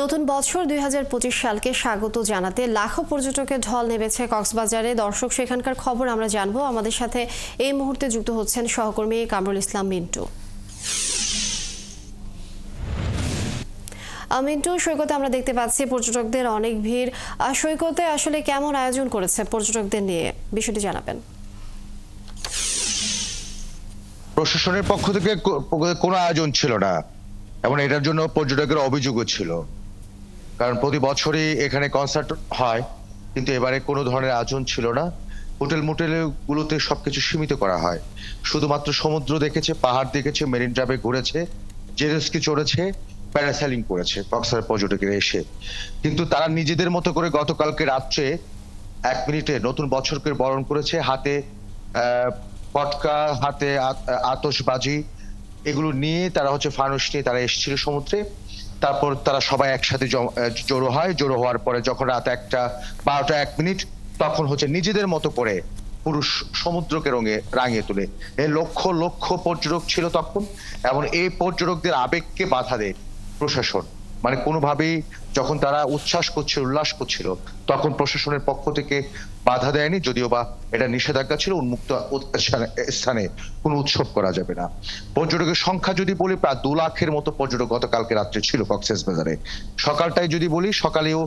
নতুন বছর ২০২৫ সালকে স্বাগত জানাতে লাখো পর্যটকের ঢল নেমেছে কক্সবাজারে। দর্শক সেখানকার খবর আমরা জানবো। আমাদের সাথে এই মুহূর্তে যুক্ত হচ্ছেন সহকর্মী কামরুল ইসলাম মিন্টু। মিন্টু, সৈকতে আমরা দেখতে পাচ্ছি পর্যটকদের অনেক ভিড়। সৈকতে আসলে কেমন আয়োজন করেছে পর্যটকদের নিয়ে, বিষয়টি জানাবেন। প্রশাসনের পক্ষ থেকে কোনো আয়োজন ছিল না এবং এটার জন্য পর্যটকের অভিযোগও ছিল, কারণ প্রতি বছরই এখানে কনসার্ট হয়, কিন্তু এবারে কোনো ধরনের আয়োজন ছিল না। মোটেলগুলোতে সবকিছু সীমিত করা হয়। শুধুমাত্র সমুদ্র দেখেছে, পাহাড় দেখেছে, মেরিন ড্রাইভে ঘুরেছে, জেটস্কি চড়েছে, প্যারাসেলিং করেছে কক্সবাজার পর্যটকেরা এসে। কিন্তু তারা নিজেদের মতো করে গতকালকে রাত্রে 1 মিনিটে নতুন বছরকে বরণ করেছে। হাতে পটকা, হাতে আতশবাজি, এগুলো নিয়ে তারা ফানুস নিয়ে তারা এসেছিল সমুদ্রে। তারপর তারা সবাই একসাথে জড়ো হওয়ার পরে যখন রাত 12টা 1 মিনিট, তখন নিজেদের মতো করে পুরুষ সমুদ্রকে রাঙিয়ে তোলে। লক্ষ লক্ষ পর্যটক ছিল তখন, এবং এই পর্যটকদের আবেগকে বাধা দেয় প্রশাসন। মানে কোনোভাবেই যখন তারা উচ্ছ্বাস করছিল, উল্লাস করছিল, তখন প্রশাসনের পক্ষ থেকে বাধা দেয়নি, যদিও বা এটা নিষেধাজ্ঞা ছিল, উন্মুক্ত স্থানে কোনো উৎসব করা যাবে না। পর্যটকের সংখ্যা যদি বলি, প্রায় 2 লাখের মতো পর্যটক গতকালকে রাত্রে ছিল কক্সবাজারে। সকালটাই যদি বলি, সকালেও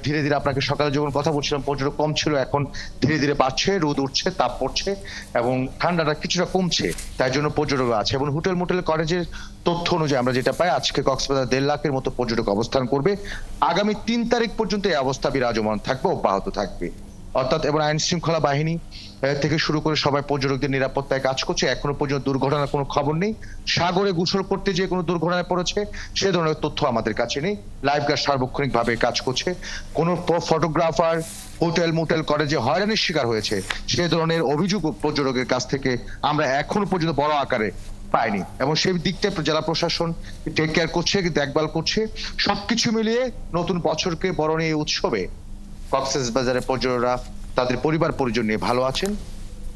ধীরে ধীরে, আপনাকে সকালে যখন কথা বলছিলাম পর্যটক কম ছিল, এখন ধীরে ধীরে বাড়ছে, রোদ উঠছে, তাপ পড়ছে এবং ঠান্ডাটা কিছুটা কমছে, তাই জন্য পর্যটক আছে। এবং মোটেল কলেজের তথ্য অনুযায়ী আমরা যেটা পাই, আজকে কক্সবাজার 1.5 লাখের মতো পর্যটক অবস্থান করবে। আগামী 3 তারিখ পর্যন্ত এই অবস্থা বিরাজমান থাকবে, অব্যাহত থাকবে। অর্থাৎ এবং আইন শৃঙ্খলা বাহিনী থেকে শুরু করে সবাই পর্যটকদের নিরাপত্তায় কাজ করছে। এখনো পর্যন্ত দুর্ঘটনার কোনো খবর নেই। সাগরে গোসল করতে যে কোনো দুর্ঘটনায় পড়েছে সে ধরনের তথ্য আমাদের কাছে নেই। লাইফগার্ড সার্বক্ষণিক ভাবে কাজ করছে। কোনো ফটোগ্রাফার মোটেল করে যে হয়রানির শিকার হয়েছে সে ধরনের অভিযোগ পর্যটকের কাছ থেকে আমরা এখনো পর্যন্ত বড় আকারে পাইনি, এবং সেই দিকটা জেলা প্রশাসন টেক কেয়ার করছে, দেখভাল করছে। সবকিছু মিলিয়ে নতুন বছরকে বরণ এই উৎসবে কক্সবাজারের পর্যটকরা তাদের পরিবার পরিজন নিয়ে ভালো আছেন,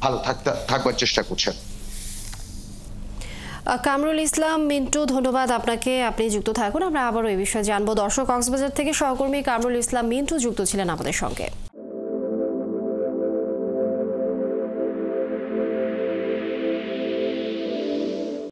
ভালো থাকবার চেষ্টা করছেন। কামরুল ইসলাম মিন্টু, ধন্যবাদ আপনাকে। আপনি যুক্ত থাকুন, আমরা আবারও এই বিষয়ে জানবো। দর্শক, কক্সবাজার থেকে সহকর্মী কামরুল ইসলাম মিন্টু যুক্ত ছিলেন আমাদের সঙ্গে।